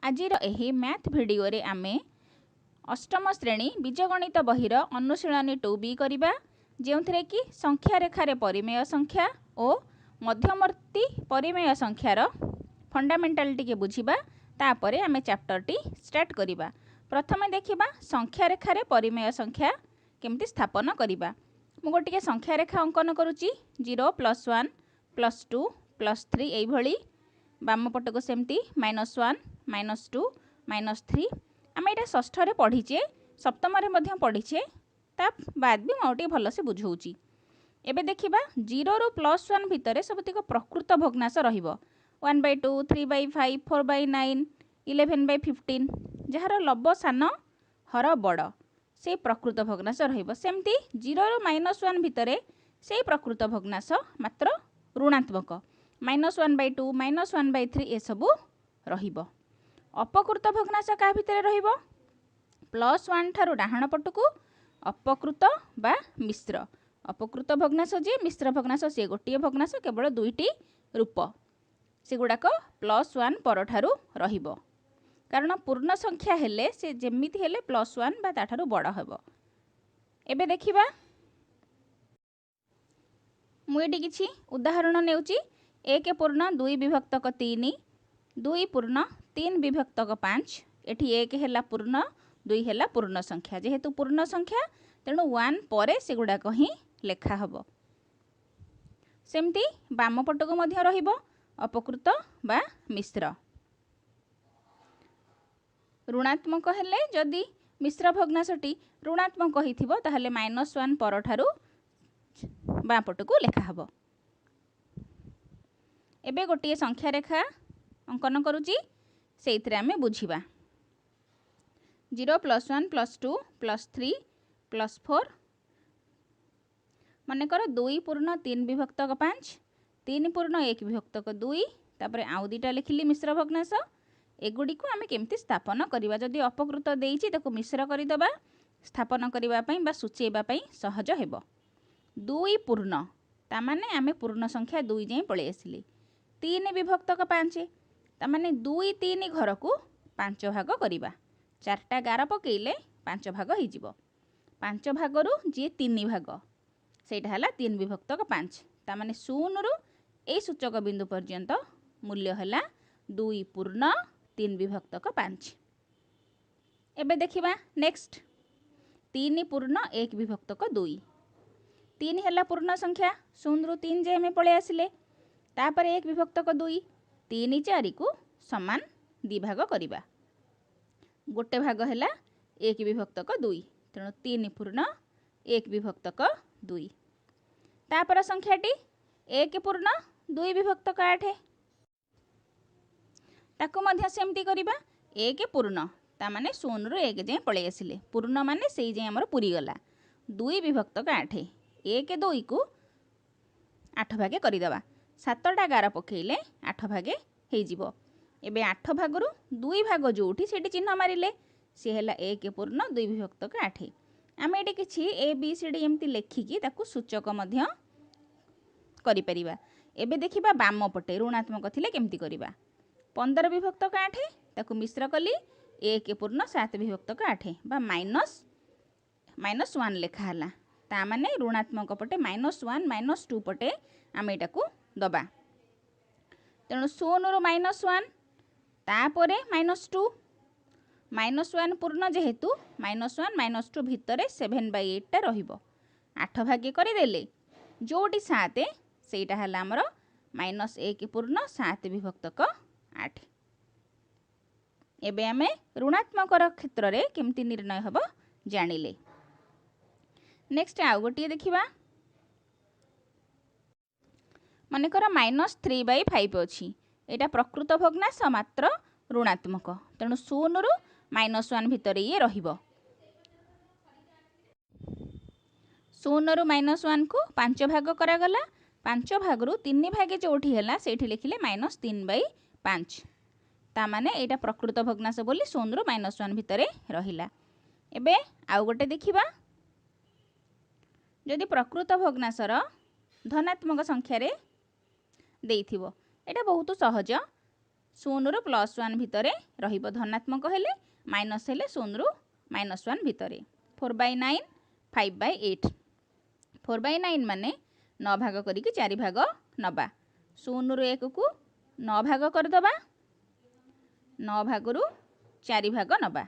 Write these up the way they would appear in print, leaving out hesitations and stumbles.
आजिर एही math video रे आमे अष्टम श्रेणी बीजगणित बहिर अनुशीलनी 2B करिबा जेउथरे कि संख्या रेखारे परिमेय संख्या और मध्यवर्ती परिमेय संख्यार फंडामेंटाल टिके बुझिबा तापरे आमे चैप्टर टी स्टार्ट करिबा। प्रथमे देखिबा संख्या रेखारे परिमेय संख्या केमती स्थापन करिबा। मु गोटिके संख्या रेखा अंकन करूची 0 +1 +2 +3 एई भली बाम पटको सेमती -1 -2 -3 आम ये षष्ठ रे पढ़ीचे सप्तम रे मध्य पढ़ीचे ता बाद भी मोटे भल से बुझाऊँगी। एबे देखिबा 0 रु +1 भितर सबतिक प्रकृत भग्नांश रहिबो 1/2 3/5 4/9 11/15 जार लब सान हर बड़ से प्रकृत भग्नांश रहिबो। सेमती 0 रु -1 भितर से प्रकृत भग्नांश मात्र ऋणात्मक -1/2 -1/3 ए सबु रहिबो। अपकृत भग्नांश का भितर रहिबो +1 ठारू डाहाण पटकू अपकृत बा मिश्र। अपकृत भग्नांश जे मिश्र भग्नांश से गोटे भग्नांश केवल दुईटी रूप से गुड़ाक +1 पर ठारू रहिबो कारण पूर्ण संख्या हेले से जेमिति हेले +1 बा ता ठारू बड़ हेबो। एबे देखिबा मु एटी किछि उदाहरण नेउची 1 पूर्ण 2 विभक्तक 3 2 पूर्ण 3 विभक्तक 5 एठी 1 हेला पूर्ण 2 हेला पूर्ण संख्या जेहेतु पूर्ण संख्या तेणु 1 परे से गुड़ाक ही लेखा हबो। सेमती बाम पटको मध्य रहिबो अपकृत बा मिश्र। ऋणात्मक हेले जदि मिश्र भग्नांशटी ऋणात्मक होइथिबो ताहले -1 पर ठारू बाम पटको लेखा हबो। एबे गोटे संख्या रेखा अंकन करूची सेइथरे आमे बुझिबा 0 +1 +2 +3 +4 मनकर 2 पूर्ण 3 विभक्तक 5 3 पूर्ण 1 विभक्तक 2 तापरे आउ दुईटा लिखिली मिश्र भग्नांश एगुडी को आमे केमती स्थापन करिबा। जदि अपकृत देइछि ताको मिश्र करि दबा स्थापन करिबा पई बा सूचेबा पई सहज हेबो। 2 पूर्ण ता माने आमे पूर्ण संख्या 2 जाई पळे आसिली 3 विभक्तक 5 ता माने 2 3 घर को 5 भाग करिबा 4टा गार पकेइले 5 भाग हो जिवो 5 भाग रु जे 3 भाग सेटा हला 3 विभक्तक 5 ता माने 0 रु ए सूचक बिंदु पर्यंत मूल्य हला 2 पूर्ण 3 विभक्तक 5। एबे देखिबा नेक्स्ट 3 पूर्ण 1 विभक्तक 2 3 हला पूर्ण संख्या 0 रु 3 जे हमें पळे आसिले तापर 1 विभक्तक 2 3 4 को समान 2 भाग करिबा गोटे भाग हला 1 विभक्तक 2 तेणु 3 पूर्ण 1 विभक्तक 2 तापर संख्याटी 1 पूर्ण 2 विभक्तक 8 ताको मध्य सेमती करिबा 1 पूर्ण ता माने 0 रु 1 जे पळे आसिले पूर्ण माने सेई जे हमर पूरी गला 2 विभक्तक 8 1 2 को 8 भागे करिदबा 7टा गार पकेइले 8 भागे हेइ जिवो। एबे 8 भाग रु 2 भाग जोठी सेठी चिन्ह मारिले से हेला 1 पूर्ण 2 विभक्तक 8 आमे एटी किछि ए बी सी डी एमती लेखिकी ताकू सूचक मध्य करि परिबा। एबे देखिबा बाम पटे ऋणात्मक थिले केमती करिबा 15 विभक्तक 8 ताकू मिश्र कली 1 पूर्ण 7 विभक्तक 8 बा -1 लेखा हला ता माने ऋणात्मक पटे -1 -2 पटे आमे एटाकू दबा तेणु 0 रु -1 तापरे -2 -1 पूर्ण जेहेतु -1 -2 भितरे 7/8 टा रहिबो 8 भागे करिदेले जोटी 7 सेटा हला हमर -1 पूर्ण 7 विभक्तक 8। एबे आमे ऋणात्मक क्षेत्र रे केमती निर्णय हबो जानिले। नेक्स्ट आउ गोटी देखिबा मनकर -3/5 अछि एटा प्रकृत भग्नांश मात्र ऋणात्मक तेणु 0 रु -1 भितर ये रहिबो 0 रु -1 को 5 भाग करा गला 5 भाग रु 3 भागे जोठी हला सेठी लिखिले -3/5 ता माने एटा प्रकृत भग्नांश बोली 0 रु -1 भितर रहिला। एबे आउ गोटे देखिबा जदि प्रकृत भग्नांशर धनात्मक संख्या रे देइथिबो एटा बहुत सहज शून्य रु +1 भितर रहिबो धनात्मक हेले माइनस हेले शून्य रु -1 भितर 4/9 5/8 4/9 माने 9 भाग करिक 4 भाग नबा शून्य रु 1 को 9 भाग करदबा 9 भाग रु 4 भाग नबा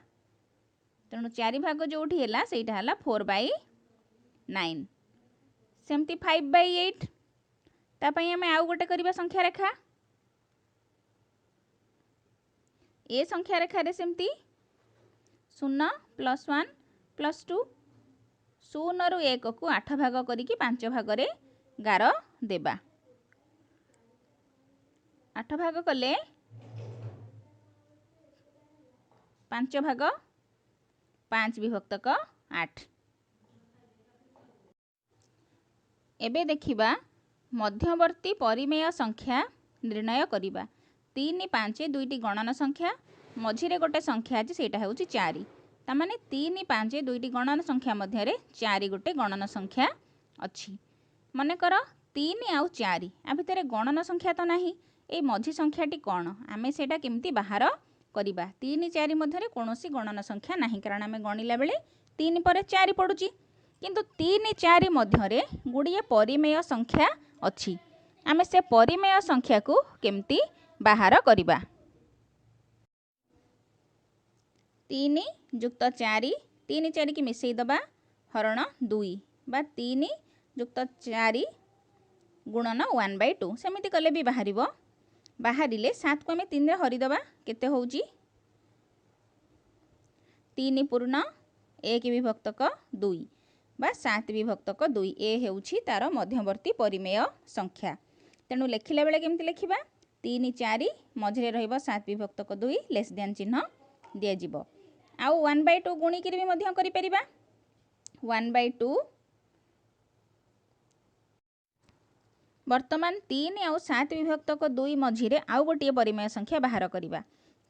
तेणु 4 भाग जोठी हैला सेटा हैला 4/9 सेमती 5/8 तापाई हमें आउ गोटे करिबा संख्या रेखा ए संख्या रेखा रे सेमती 0 +1 +2 शून्य रु 1 को 8 भाग करिक 5 भाग रे गार देबा 8 भाग कले 5 भाग 5 विभक्तक 8 एबे देखिबा मध्यवर्ती परिमेय संख्या निर्णय करिबा 3 5 दुईटी गणन संख्या मझिरे गोटे संख्या अछि सेटा हेउची 4 तामाने 3 5 दुईटी गणन संख्या मध्य 4 गोटे गणन संख्या अछि मने कर 3 आउ 4 आ भितर गणन संख्या तो नाही ए मझी संख्याटी कोन आमे सेटा केमती बाहर करिबा 3 4 मध्य कोनोसी गणन संख्या नाही कारण आमे गणिला बेले 3 पर 4 पडुची किंतु 3 4 मध्य गुड़िए परिमेय संख्या अछि आमे से परिमेय संख्या को केमती बाहर करिबा 3 जुक्त 4 3 4 की मिसई दबा हरण 2 बा 3 जुक्त 4 गुणन 1/2 सेमिति कले भी बाहरिबो बाहरिले 7 को आमे 3 रे हरि दबा केते होउची 3 पूर्ण 1 विभक्तक 2 बा 7 विभक्तक 2 ए हेउची तार मध्यवर्ती परिमेय संख्या तेणु लेखिला बेले केमति लेखिबा 3 4 मझिरे रहिबो 7 विभक्तक 2 लेस देन चिन्ह दिया जिवो आउ 1/2 गुणी किरि भी मध्य करि परिबा 1/2 वर्तमान 3 आउ 7 विभक्तक 2 मझिरे आउ गोटे परिमेय संख्या बाहर करिबा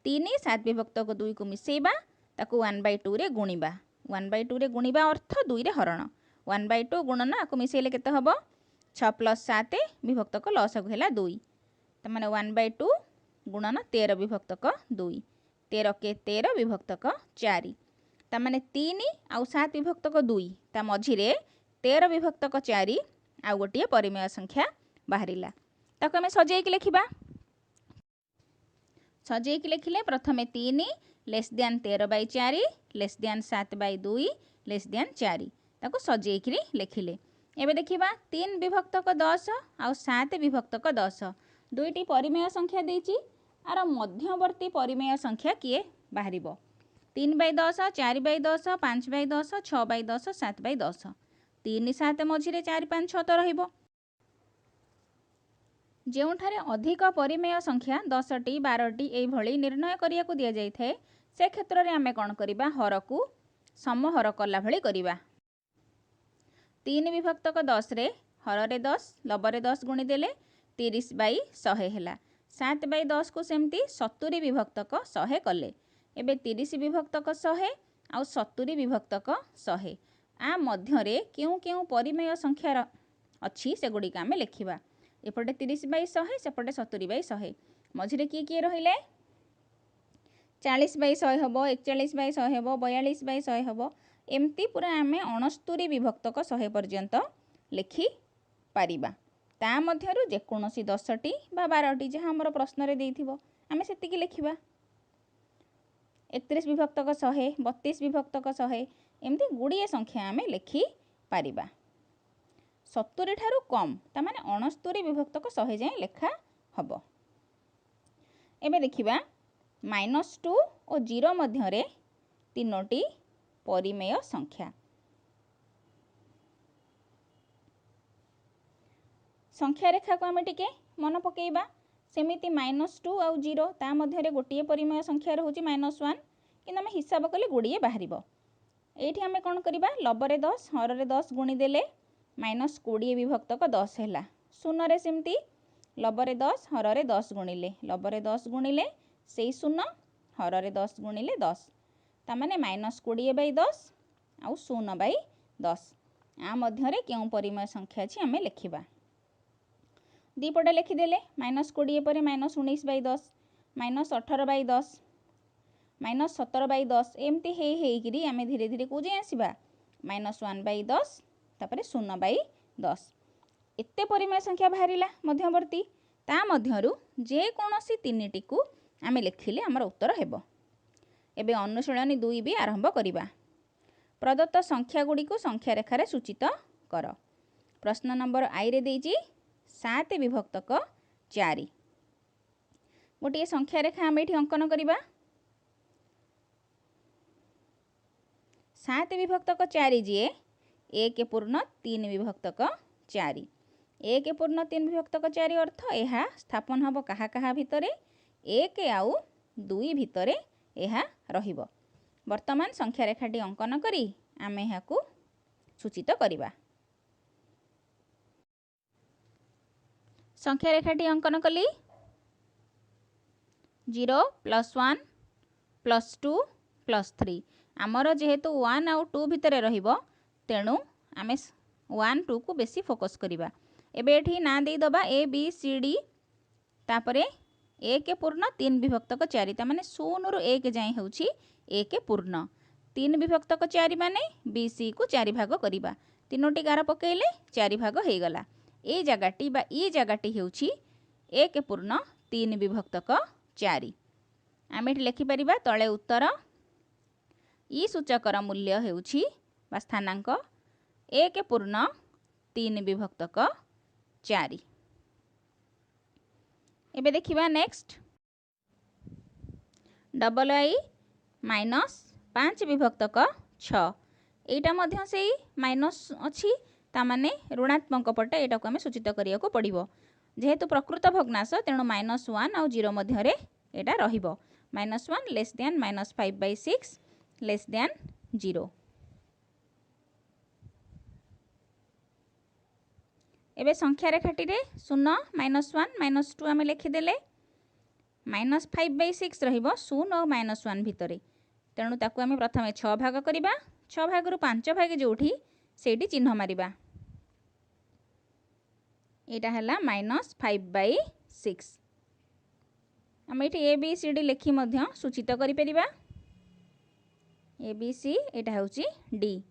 3 7 विभक्तक 2 को मिसेइबा ताकू 1/2 रे गुणिबा 1/2 रे गुणिबा अर्थ 2 रे हरण 1/2 गुणन आकु मिसेइले केते हबो 6 + 7 विभक्तक लसक हेला 2 तमाने 1/2 गुणन 13 विभक्तक 2 13 के 13 विभक्तक 4 तमाने 3 आउ 7 विभक्तक 2 ता मझिरे 13 विभक्तक 4 आउ गोटे परिमेय संख्या बाहरिला ताको हमें सजेइक लिखिबा सजेइक लिखिले प्रथमे 3 less than 13/4 less than 7/2 less than 4 ताको सजेइक लिखिले एबे देखिबा 3 विभक्तक 10 आउ 7 विभक्तक 10 दुईटी परिमेय संख्या देइची आर मध्यवर्ती परिमेय संख्या किए बाहरिबो 3/10 4/10 5/10 6/10 7/10 3 7 मझिरे 4 5 6 तो रहिबो ଯେଉଁଠାରେ ଅଧିକ ପରିମେୟ ସଂଖ୍ୟା 10ଟି 12ଟି ଏଇଭଳି ନିର୍ଣ୍ଣୟ କରିବାକୁ ଦିଆଯାଇଥାଏ ସେ କ୍ଷେତ୍ରରେ ଆମେ କ'ଣ କରିବା ହରକୁ ସମହର କଲା ଭଳି କରିବା 3 ବିଭକ୍ତକ 10ରେ ହରରେ 10 ଲବରେ 10 ଗୁଣିଦେଲେ 30/100 ହେଲା 7/10 କୁ ସେମିତି 70 ବିଭକ୍ତକ 100 କଲେ ଏବେ 30 ବିଭକ୍ତକ 100 ଆଉ 70 ବିଭକ୍ତକ 100 आ ମଧ୍ୟରେ କେଉଁ କେଉଁ ପରିମେୟ ସଂଖ୍ୟା ଅଛି ସେଗୁଡ଼ିକ ଆମେ ଲେଖିବା एपटे 30/100 सेपटे 70/100 मझिरे किए रहिले 40/100 हम 41/100 हम 42/100 हम एमती पूरा आमे 69 विभक्तक 100 पर्यंत लिखि पारिबा ता मध्यरु जेकोनोसी 10टी बा 12टी जहाँ हमर प्रश्न रे देइथिबो आमे सेतिकी लिखिबा 31 विभक्तक 100 32 विभक्तक 100 एमती गुड़िए संख्या आमे लिखि पारिबा 70 ठारू कम ता माने 69 विभक्तक 100 जाए लेखा हबो एबे देखिबा -2 और 0 मध्यरे तीनोटी परिमेय संख्या संख्या रेखा को आमे टिके मन पकेइबा सेमिति -2 और 0 ता मध्यरे गोटिए परिमेय संख्या रहउची -1 किंतु आमे हिसाब कले गुड़िए बाहरिबो एठी आमे कोन करिबा लबरे 10 हररे 10 गुणी देले -20 विभक्तक 10 है शून्य सेमती लबरे 10 हररे 10 गुणिले लबरे 10 गुणिले से शून्य हररे 10 गुणिले 10 तामाने -20/10 आउ 0/10 आ मध्यरे केउं परिमेय संख्या अछि आमे लिखिबा दीपटे लिखिदेले -20 पर -19/10 -18/10 -17/10 एमती हेकरी आम धीरे धीरे कौ जाए आसवा -1/10 तापर 0/10 एते परिमेय संख्या बाहरिला मध्यवर्ती ता मध्यरु जेकोसी तीनिटी को आम लिखिले आमर उत्तर हेबो। एबे अनुशीलनी 2 भी आरंभ करिबा। प्रदत्त संख्या गुडी को संख्या रेखार सूचित कर। प्रश्न नंबर आई रे देजी 7 विभक्तक 4 गोटे संख्या रेखा आम ये अंकन करिबा। 7 विभक्तक 4 जी 1 पूर्ण 3 विभक्तक 4 1 पूर्ण 3 विभक्तक 4 अर्थ यह स्थापन हम कहा कहा भितरे 1 आउ 2 भितरे यह रहिबो। वर्तमान संख्या रेखाटी अंकन करी आम यहाँ सूचित करिबा। संख्या रेखाटी अंकन कली 0 +1 +2 +3 आमर जेहेतु 1 आउ 2 भितर रहिबो तेणु आम 1 2 को बेसी फोकस करिबा। एबे एठी ना दे दबा ए बी सी डी तापरे 1 पूर्ण 3 विभक्तक 4 ता माने 0 रु 1 जाए होउछि 1 पूर्ण 3 विभक्तक 4 माने बी सी को 4 भाग करिबा। तीनोटी गार पकेइले 4 भाग हे गला। ए जगाटी बा ई जगाटी हेउछि 1 पूर्ण 3 विभक्तक 4 आम एठी लिखि परिबा तळे उत्तर ई सूचकर मूल्य हेउछि बा स्थानांक 1 पूर्ण 3 विभक्तक 4। एबे देखिबा नेक्स्ट डबल आई -5 विभक्तक 6 एटा मध्य से माइनस अच्छी तामाने ऋणात्मक पटे एटा को आम सूचित करिया को पड़िबो। जेहेतु प्रकृत भग्नाश तेणु -1 आउ 0 मध्यरे एटा रहिबो। -1 लेस देन -5/6 लेस देन 0। एबे संख्या रेखाटी रे 0 -1 -2 आम लिखिदेले -5/6 रहिबो 0 और -1 भितरे तेणु ताकू आम प्रथमे 6 भाग करिबा। 6 भाग रु 5 भाग जोठी सेठी चिन्ह मारिबा एटा हला -5/6 आम एठी ए बी सी डी लिखि मध्य सूचित करि परिबा। ए बी सी एटा होउची डी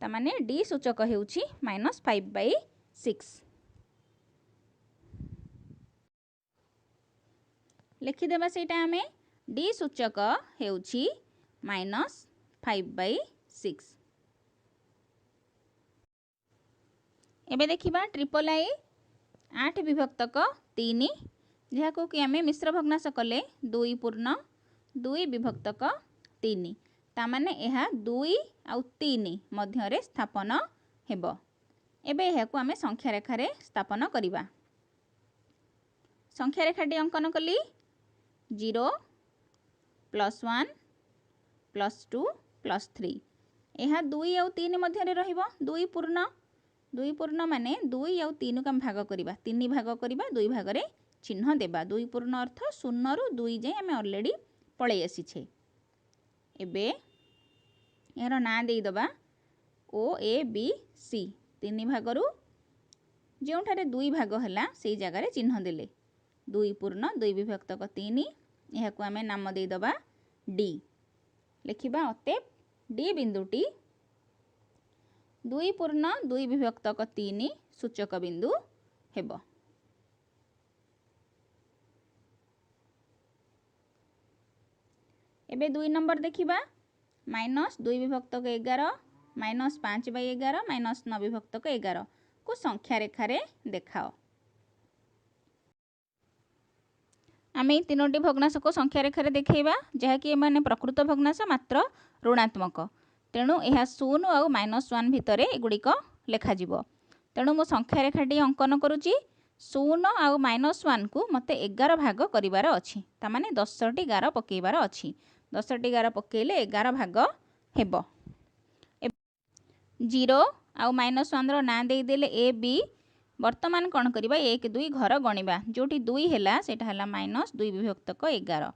ता माने डी सूचक हेउची -5/6 लिखिदेबा सेटा आमे डी सूचक हेउची -5/6। एबे देखिबा ट्रिपल आई 8 विभक्तक 3 जहाँ को कि आमे मिश्र भग्नाश कले 2 पूर्ण 2 विभक्तक 3 ता माने एहा 2 आउ 3 मध्यरे स्थापन हेबो। एबे एहा को आमे संख्या रेखारे स्थापन करिबा। संख्या रेखाटी अंकन कली 0 +1 +2 +3 एहा 2 आउ 3 मध्यरे रहिबो। 2 पूर्ण माने 2 आउ 3 को हम भाग करिबा 3 भाग करिबा 2 भाग रे चिन्ह देबा। 2 पूर्ण अर्थ 0 रु 2 जाए आमे ऑलरेडी पळै आसीछे। एबे यार ना देई दबा ओ ए बी सी 3 भाग रु जोठारे 2 भाग हला सेई जगह रे चिन्ह देले 2 पूर्ण 2 विभक्तक 3 एहा को आमे नाम देई दबा डी लिखिबा। अतएव डी बिंदुटी 2 पूर्ण 2 विभक्तक 3 सूचक बिंदु हेबो। एबे 2 नंबर देखिबा -2 विभक्तक 11 -5/11 -9 विभक्तक 11 को संख्या रेखारे देखाओ। आम ये तीनोटी भग्नाश को संख्या रेखारे देखा जहाँकि एमाने प्रकृत भग्नाश मात्र ऋणात्मक तेणु यह 0 और -1 भितर एगुड़िक लेखाजिबो। तेणु मो संख्या रेखाटी अंकन करुच्ची 0 और -1 को मते 11 भाग करिवार अछि तामाने 10टी गार पकेइबार अछि। 10टी गार पकेइले 11 भाग हेबो। 0 आउ -1 रो ना देई देले ए बी वर्तमान कौन करिबा 1 2 घर गणिबा जोटी 2 हैला सेटा हला -2 विभक्तक 11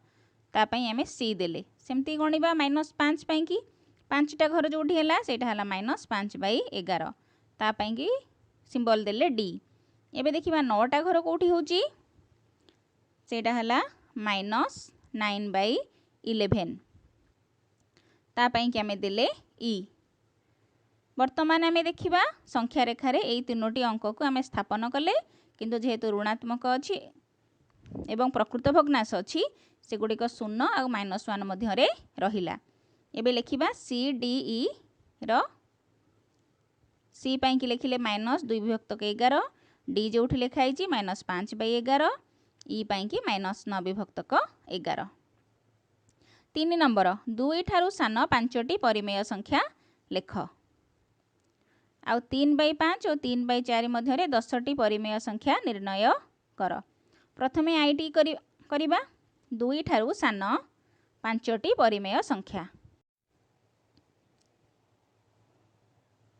ता पई हमें सी देले सेमती गणिबा -5 पई की 5टा घर जोटी हैला सेटा हला -5/11 ता पई की सिंबल देले डी। एबे देखिबा 9टा घर कोठी होची सेटा हला -9/11 तापाई कि आमे देले ई। वर्तमान आमे देखिबा संख्या रेखारे एई तीनोटी अंक को आमे स्थापन कले किंतु जेहेतु ऋणात्मक अछि एवं प्रकृत भग्नांश अछि सेगुड़िक 0 आ -1 मध्य रहिला। एबे लिखिबा सी डी ई रो सी पाई कि लिखिले -2/11 डी जोठी लिखाई -5/11 ई पाई कि -9/11। 3 नंबर 2 ठारू सान 5टी परिमेय संख्या लेख। आउ 3/5 और 3/4 मध्य 10टी परिमेय संख्या निर्णय कर। प्रथमे आईटी करिबा 2 ठारू सान 5टी परिमेय संख्या।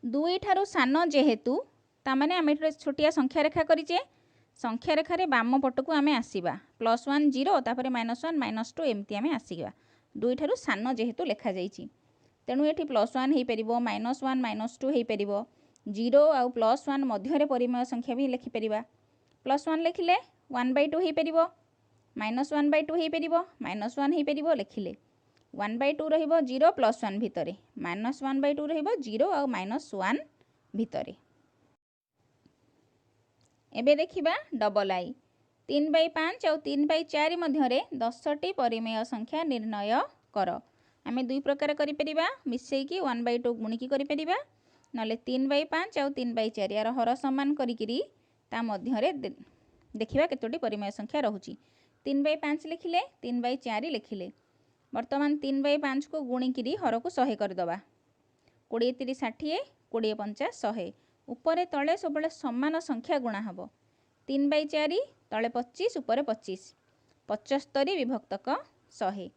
2 ठारू सान जेहेतु तामाने आमे छोटिया संख्या रेखा करिचे संख्या रेखा रे बाम पटकू आमे आसीबा +1 0 तापर -1 -2 एमती आमे आसीबा 2 ठारू सान जेहेतु लेखा जाईची तेणु एठी +1 हेई परिबो -1 -2 हेई परिबो 0 आउ +1 मध्य रे परिमेय संख्या भी लिखि परिबा। +1 लिखिले 1/2 हेई परिबो -1/2 हेई परिबो -1 हेई परिबो लिखिले 1/2 रहिबो 0 +1 भितरे -1/2 रहिबो 0 आउ -1 भितरे। एबे देखिबा डबल आई 3/5 और 3/4 मध्य 10टी परिमेय संख्या निर्णय कर। आमे दुई प्रकार करि परिबा मिसेकी 1/2 गुणिकी करि परिबा नले 3/5 और 3/4 यार हर समान करिकिरी ता मध्य देखिबा केतोटी परिमेय संख्या रहुची। 3/5 लिखिले 3/4 लिखिले वर्तमान 3/5 को गुणिकिरी हर को 100 कर दबा 20 30 60 20 50 100 उपरे तले सबले समान संख्या गुणा हबो 3/4 तले 25 उपरे 25 75 विभक्तक 100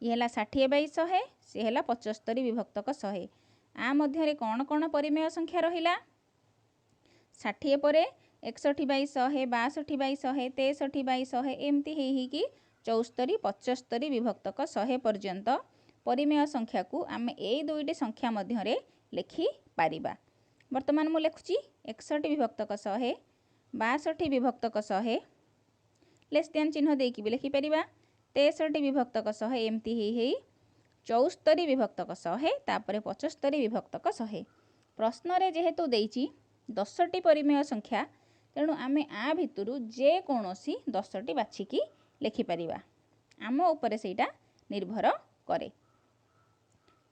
ये हला 60/100 से हला 75 विभक्तक 100 आ मध्य कौन कौन परिमेय संख्या रहिला 60 परे 61/100 62/100 63/100 एमती हेई कि 74 75 विभक्तक 100 पर्यंत परिमेय संख्या को आमे एई दुईटी संख्या मध्य लिखि पारिबा। वर्तमान मु लिखुची 61 विभक्तक 100 62 विभक्तक 100 लेस देन चिन्ह देकी भी लिखि परिबा 63 विभक्तक 100 एमती हेई 74 विभक्तक 100 तापरे 75 विभक्तक 100। प्रश्न रे जेहेतु देइची 10टी परिमेय संख्या तेणु आमे आ भितरु जे कोनोसी 10टी बाछिकी लिखि परिबा आम उपरे सेटा निर्भर करे।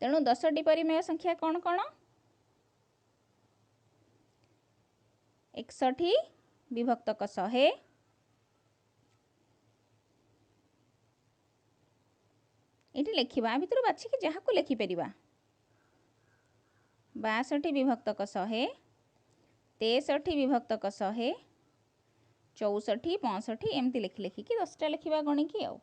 तेणु 10टी परिमेय संख्या कौन कौन 61 विभक्तक 100 एटी लिखिबा भितर बाछिकी जहा को लिखि परिबा 62 विभक्तक 100 63 विभक्तक 100 64 65 एमती लिखि लिखिकी 10टा लिखिबा गणिकी आउ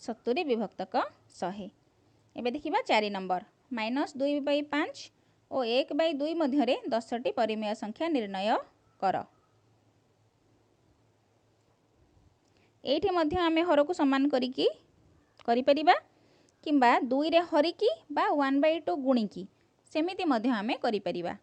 70 विभक्तक 100। एबे देखिबा 4 नंबर -2/5 और 1/2 मध्य 10टी परिमेय संख्या निर्णय कर। एठी मध्य आमे हर को समान करिकी करि परिबा किंबा 2 रे हरिकी बा 1/2 गुणिकी सेमिति मध्य आमे करि परिबा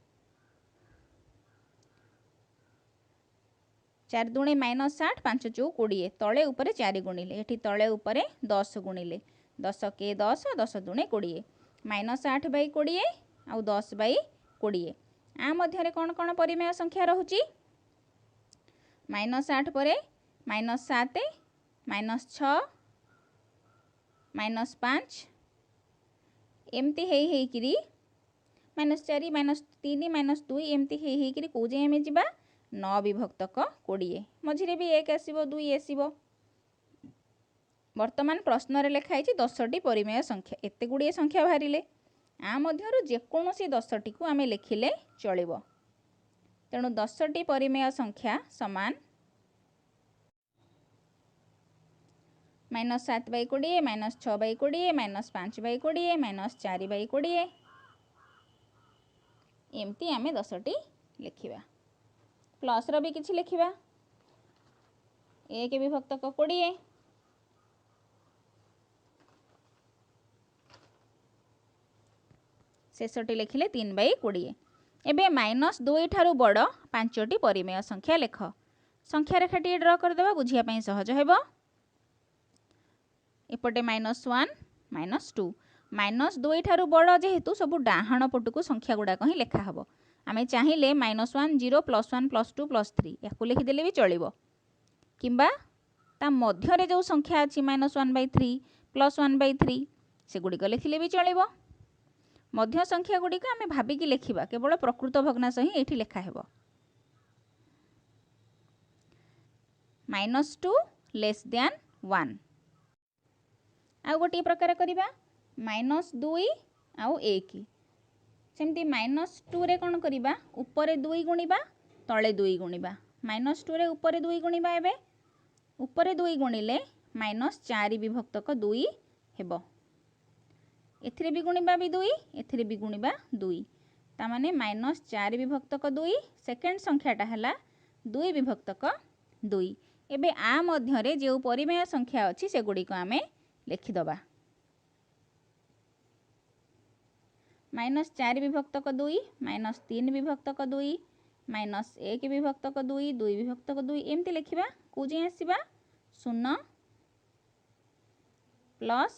4 दुणे -8 5 चौ 20 तले ऊपर 4 गुणिले एठी तले ऊपर 10 गुणिले 10 के 10 10 दुणे 20 -8/20 आउ 10/20 आ मध्य कौन कौन परिमेय संख्या रहुची -8 परे -7 -6 -5 एमती हेई किरी -4 -3 -2 एमती हेई किरी को जे एमे जिबा 9 विभक्तक 20 मझिरे भी 1 आसीबो 2 आसीबो। वर्तमान प्रश्न रे लिखाई 10टी परिमेय संख्या एते गुड़िए संख्या बाहरिले आ मध्यरु जेकोनोसी 10टी को आमे लिखिले चलिबो तेणु 10टी परिमेय संख्या समान -7/20 -6/20 -5/20 -4/20 एमती आमे 10टी लिखिबा प्लस रो भी किछि लिखिबा 1 विभक्तक 20 शेषटी लिखिले 3/20। एबे -2 ठारू बड़ 5टी परिमेय संख्या लेख। संख्या रेखाटी ड्र करदेवा बुझिया पई सहज हेबो। एपटे -1 -2 -2 ठारू बड़ जेहेतु सब डाहाण पटू संख्या गुड़ाक ही लेखा हबो। आमे चाहिए -1 0 +1 +2 +3 या लिखिदेले भी चलिबो। किंबा ता मध्यरे जो संख्या अच्छी -1/3 +1/3 से गुड़िक लिखिले भी चलिबो। मध्य संख्या गुड़िक आमे भाबिकी लेखिबा, केवल प्रकृत भग्नांश ही एठी लेखा हेबो। -2 < 1। आउ गोटे प्रकार करिबा -2 आउ 1। सेमती -2 रे कौन करिबा, ऊपर 2 गुणिबा तले 2 गुणिबा। -2 रे ऊपर 2 गुणिबा, एबे ऊपर 2 गुणिले -4 विभक्तक 2 हेबो। एथिरे भी गुणिबा भी 2, एथिरे भी गुणिबा 2, ता माने -4 विभक्तक 2 सेकेंड संख्याटा हैला 2 विभक्तक 2। एबे आ मध्यरे जो परिमेय संख्या अछि से गुडी को आमे लिखिदबा। -4 विभक्तक 2 -3 विभक्तक 2 -1 विभक्तक 2 2 विभक्तक 2 एमती लिखिबा। कुजे आसीबा 0 प्लस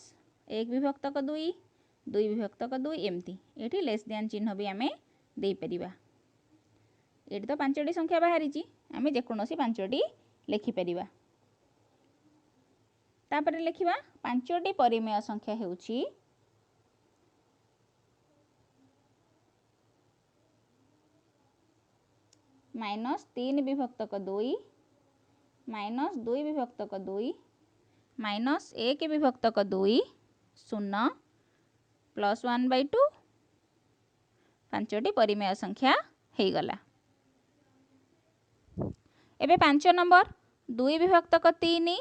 1 विभक्तक 2 2 विभक्तक 2 एमती। एठी लेस देन चिन्ह भी आमे देई परिबा। एठी तो 5टी संख्या बाहरी ची, आमे जेकोनोसी 5टी लिखि परिबा। तापर लिखिबा 5टी परिमेय संख्या हेउची -3 विभक्तक 2 -2 विभक्तक 2 -1 विभक्तक 2 0 +1/2 5टी परिमेय संख्या हेई गला। एबे 5 नंबर 2 विभक्तक 3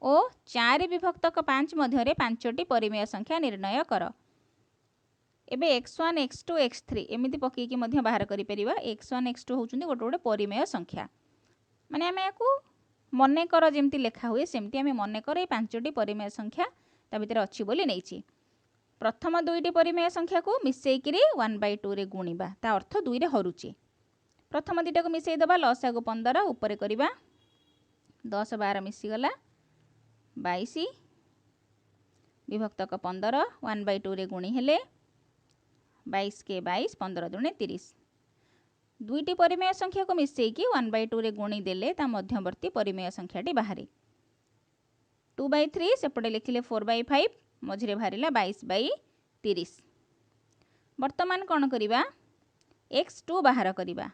और 4 विभक्तक 5 मध्यरे 5टी परिमेय संख्या निर्णय कर। एबे x1 x2 x3 एमिति पकेकी मध्य बाहर करि परिबा। x1 x2 होउचुंदी गोटे गोटे परिमेय संख्या, माने आमे याकू मने कर जेमति लेखा हुए सेमति आमे मने कर ए 5टी परिमेय संख्या ता भितर अछि बोली नैछि। प्रथम 2टी परिमेय संख्या को मिसेइकिरी 1/2 रे गुणिबा, ता अर्थ 2 रे हरुची। प्रथम दुटा को मिसेई दबा, लसागु 15 ऊपर करिबा 10 12 मिसी गला 22 विभक्तक 15 1/2 रे गुणी हेले 22 के 22 15 दुणे 30। दुईटी परिमेय संख्या को मिसेइकी 1/2 रे गुणी देले ता मध्यवर्ती परिमेय संख्याटी बाहरी 2/3 सेपटे लिखिले 4/5 मझिरे बाहरिला 22/30। वर्तमान कौन करिबा, x2 बाहर करिबा।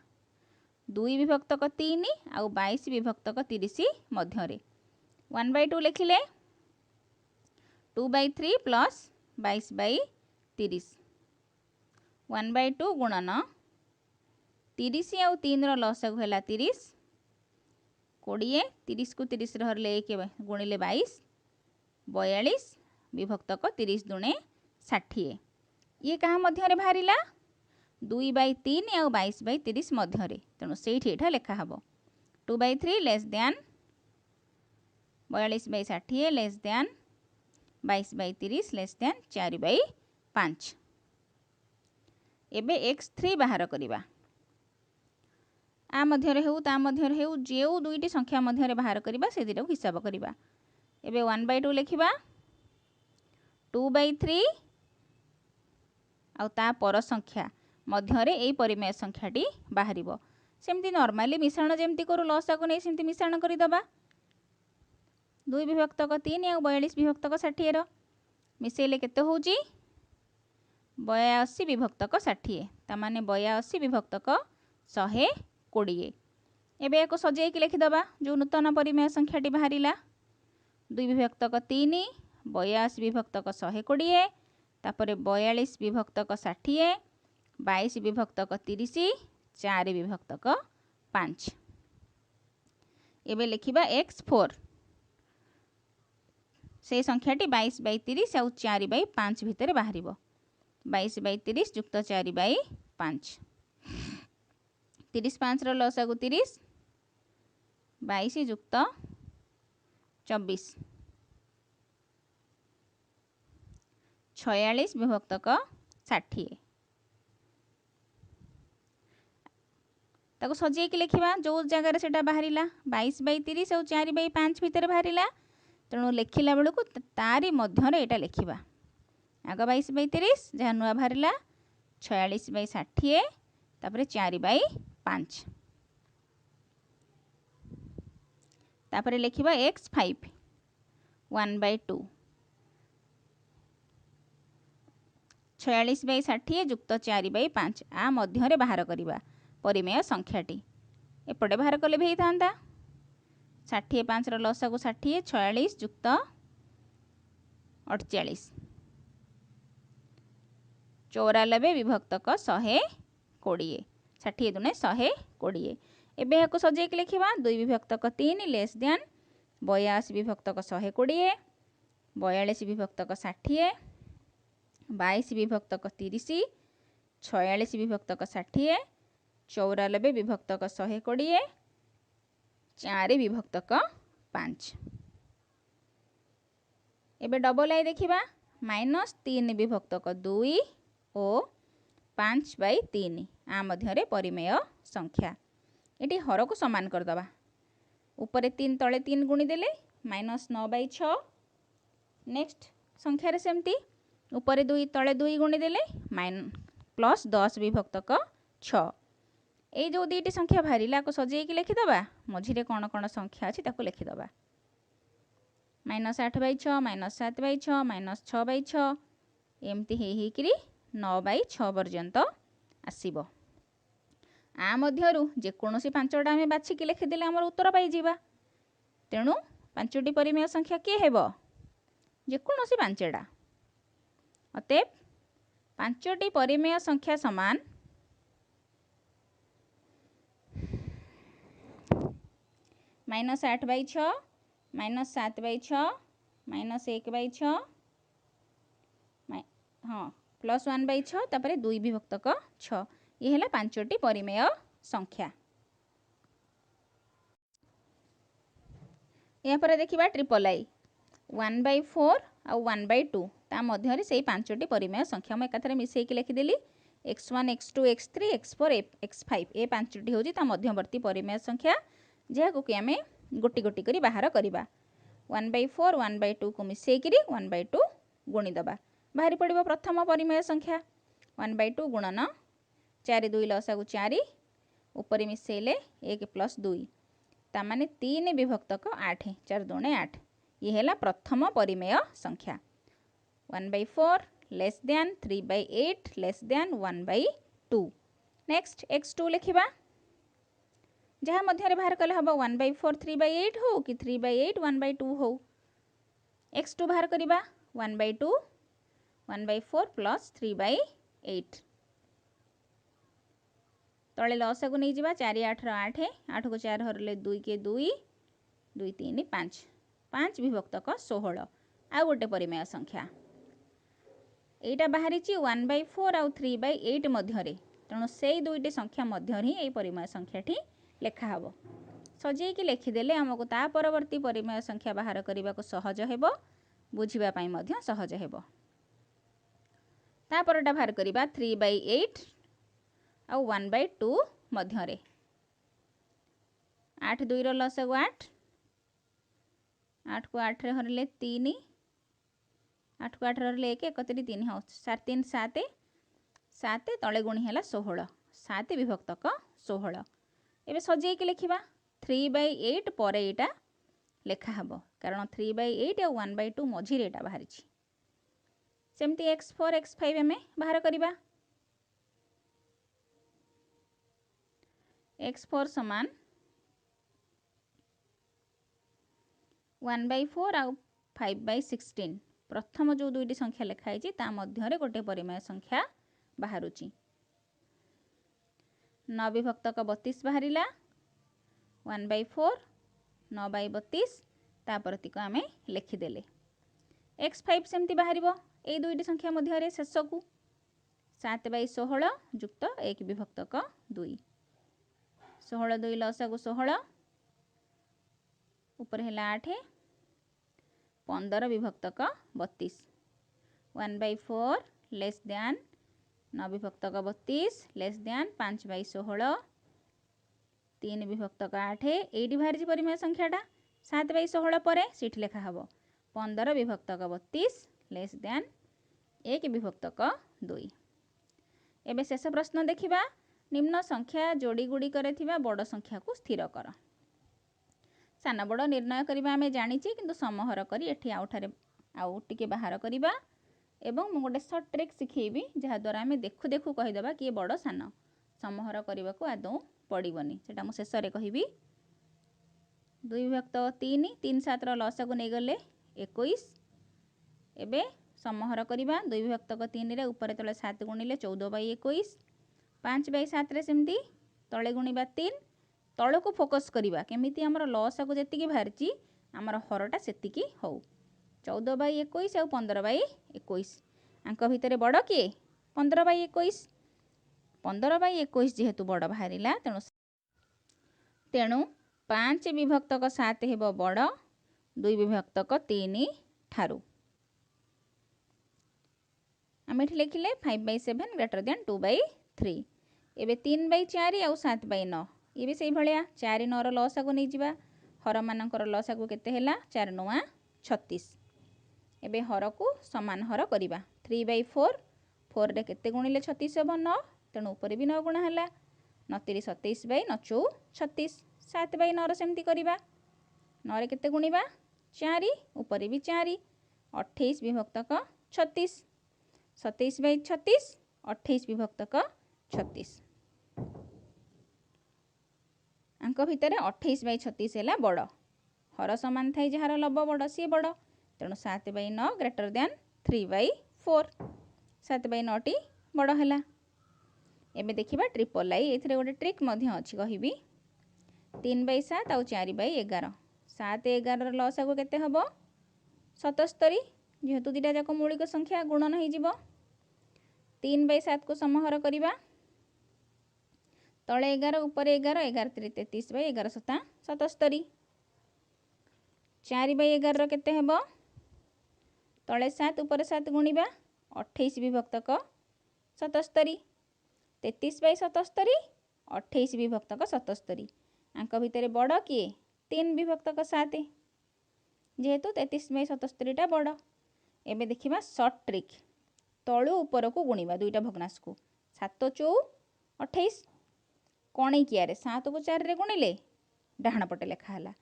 2 विभक्तक 3 आउ 22 विभक्तक 30 मध्यरे 1/2 लिखिले 2/3 प्लस 22/30 1/2 गुणन 30 आउ 3 रो लसागु हैला 30 20 30 को 30 रहले 1 गुणिले 22 42 विभक्तक 30 दुणे 60। ये कहा मध्यरे बाहरिला 2/3 आउ 22/30 मध्यरे, तेणु सेठी एठा लेखा हबो 2/3 less than 42/60 less than 22/30 less than 4/5। एबे x3 बाहर करिबा। आ मध्यरे हेउ ता मध्यरे हेउ जेउ दुईटी संख्या मध्यरे बाहर करिबा से दिटा हिसाब करिबा। एबे 1/2 लिखिबा 2/3 आउ ता पर संख्या मध्यरे एई परिमेय संख्याटी बाहरिबो। सेमती नॉर्मली मिश्रण जेमती करू लसा को नै सेमती मिश्रण करि दबा। 2 विभक्तक 3 आउ 42 विभक्तक 60 रो मिसेइले केते होउची 82 विभक्तक 60, ता माने 82 विभक्तक 120। एबे एको सजेई कि लिखि दबा जो नूतन परिमेय संख्याटी बाहरिला 2 विभक्तक 3 82 विभक्तक 120 तापरे 42 विभक्तक 60 22 विभक्तक 30 4 विभक्तक 5। एबे लिखिबा x4 से संख्याटी 22/30 आउ 4/5 भितर बाहरिबो 22/30 जुक्त 4/5 30 5 रो लसागु 30 22 जुक्त 24 46 विभक्तक ଷାଠିଏ। ताको सजेकी लिखा जो जगार से बाहर 22/30 और 4/5 भितर बाहर तेणु लिखला बेलू तारी मध्य यहाँ लिखा आग 22/30 जहाँ नुआ बाहर 46/60 तापर 4/5 तापर लिखा x5 1/2 46/60 जुक्त 4/5 आ मध्य बाहर करवा परिमेय संख्याटी एपटे बाहर कले भी होता 65 लसागु 60 46 जुक्त 48 94 विभक्तक 120 60 दुने 120 एबे याको सजेकी लिखा 2 विभक्तक 3 लेस दैन 82 विभक्तक 120 42 विभक्तक 60 22 विभक्तक 30 46 विभक्तक 60 94 विभक्तक 120 4 विभक्तक 5 एबे डबल आई देखिबा -3 विभक्तक 2 और 5/3 आ मध्य परिमेय संख्या एटी हर को समान करदबा ऊपर 3 तले 3 गुणी देले -9/6 नेक्स्ट संख्यार सेमती ऊपर 2 तले 2 गुणी देले +10 विभक्तक 6 ये जो दुईटी संख्या बाहर को सजेकी लिखिदबा मझिरे कौन कौन संख्या अच्छी ताको लिखिदबा -8/6 -7/6 -6/6 एमती होकरी 9/6 पर्यंत आसीबो आ मध्यरु जेकोसी पांचटा आम बाछिकी लिखिदेले आमर उत्तर पाइजिबा तेणु पांचटी परिमेय संख्या किए हेबो जेकोसी पांचटा अतएव पांचटी परिमेय संख्या समान -8/6 -7/6 -1/6 हाँ +1/6 तापर 2 विभक्तक 6 ये है पांचटी परिमेय संख्या। यहाँ पर देखिबा ट्रिपल आई 1/4 आ 1/2 ता मध्य से पांचटी परिमेय संख्या मैं एकाथरे मिसेकी लिखिदेली x1 x2 x3 x4 x5 ये पांचटी हूँ ता मध्यवर्ती परिमेय संख्या जहाँ कि आम गोटी गोटी करी बाहर करवा 1/4 1/2 को मिसेकरी 1/2 गुणीदबा बाहरी पड़ो प्रथम परिमेय संख्या 1/2 गुणन 4 2 लसागु 4 ऊपर मिसेले 1 + 2 तामाने 3 विभक्तक 8 4 2 8 ये है प्रथम परिमेय संख्या 1/4 less than 3/8 less than 1/2 next x2 लिखिबा जहाँ मध्य बाहर कले हम 1/4 3/8 हो कि 3/8 1/2 हो x2 बाहर करवा 1/2 1/4 + 3/8 तले लसागु नहीं जावा 4 8 8 8 को 4 हरले 2 के 2 2 3 5 5 विभक्तक 16 आ गोटे परिमेय संख्या एटा बाहरी 1/4 आउ 3/8 मध्य तेणु से दुईटी संख्या मध्य ही यही परिमेय संख्याटी लेखा हबो सजेकी लिखिदेले आमको ता परवर्ती परिमेय संख्या बाहर करने को सहज हेबो बुझिबा पई मध्य सहज हेबो ता परटा बाहर करबा 3/8 आ 1/2 मध्य रे 8 2 रो लसागु 8 8 को 8 रे हरले 3 8 को 8 हरले 1 1 3 हो 7 3 7 7 तले गुणी है 16 7 विभक्तक 16 एबे सजेकी लिखिबा 3/8 पर एटा लेखा हबो कारण 3/8 और 1/2 मझी एटा बाहरी सेमती x4 x5 में बाहर करवा x4 समान 1/4 आउ 5/16 प्रथम जो दुईटी संख्या लिखाई ता मध्य गोटे परिमेय संख्या बाहरुची 9 विभक्तक 32 बाहर 1/4 9/32 ताप्रति को आम लिखिदेले x5 सेमती बाहर ये दुईटी संख्या मध्य शेष को 7/16 जुक्त 1 विभक्तक 2 16 2 लसागु 16 ऊपर है 8 15 विभक्तक 32 1/4 less than 9 विभक्तक 32 less than 5/16 3 विभक्तक 8 eighty बाहरी परिमेय संख्याटा 7/16 पर सीट लेखा हम 15 विभक्तक 32 लेस दैन 1 विभक्तक 2। एबे शेष प्रश्न देखिबा निम्न संख्या जोड़ी गुड़िकर थिबा बड़ संख्या को स्थिर कर। सान बड़ निर्णय करबा आमे जानिछि किंतु समहर करी एठी आउठारे आउ टिके बाहर करबा एवं मु गोटे सर्ट ट्रिक सिखेबी जहा द्वारा आमे देखु देखु कहि देबा कि बड़ सान समहर करबा को आदौ पड़िबनी सेटा मु शेष रे कहिबी। 2 विभक्त 3 3 7 रो लसा को नै गले 21 एबे समहर करबा 2 विभक्तक 3 रे ऊपर तले 7 गुणिले 14/21 5/7 रे सेमती तले गुणिबा 3 तळ को फोकस करबा केमिति हमर लसा को जेतिकी बाहरची हमर हरटा सेतिकी हो 14/21 और 15/21 आंक भितर बड़ किए 15/21 15/21 जेहेतु बड़ बाहरिला तेणु 5 विभक्तक 7 हेबो बड़ 2 विभक्तक 3 ठारू आम ये लिखिले 5/7 ग्रेटर देन 2/3 एबे 3/4 और 7/9 ये भी से भाया 4 9 लसा को नहीं जावा हर मानकर लसा को केते हैला 4 9 36 एबे हर को समान हर करबा 3/4 4 रे केते गुणिले 36 हेबो 9 तेणु ऊपर भी 9 गुणा हैला 9 3 27/9 36 7/9 रो सेमती करबा 9 रे केते गुणिबा 4 ऊपर भी 4 28 विभक्तक 36 27/36 28 विभक्तक 36 आंक भितर 28/36 है बड़ हर सामान थाई जार लब बड़ सी बड़ तेणु 7/9 ग्रेटर देन 3/4 7/9 टी बड़ है। एबे देखिबा ट्रिपल आई एथिरे गोटे ट्रिक मध्य अछि कहिबी 3/7 और 4/11 7 11 लसा को केते हबो 77 जेहेतु दुटा जाक मौलिक संख्या गुणन हो जिवो 3/7 को समहर करबा तले 11 ऊपर 11 11 33/11 7 77 4/11 रो केते हेबो तले 7 ऊपर 7 गुणिबा 28 विभक्तक 77 33/77 28 विभक्तक 77 आंक भितर बड़ किए 3 विभक्तक 7 जेहेतु 33/77 टा बड़। एबे देखिबा शॉर्ट ट्रिक तळु ऊपर को गुणिबा दुईटा भग्नांश को 7 4 28 कणे किया रे 7 को 4 रे गुणिले डाहण पटे लेखा हला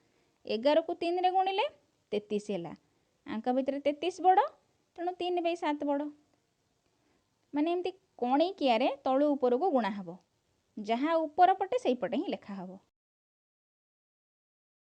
11 को 3 रे गुणिले 33 हैला आंक भितर 33 बड़ तेणु 3/7 बड़ माने एमती कणे किया रे तळु ऊपर को गुणा हबो जहाँ ऊपर पटे सही पटे ही लेखा हबो।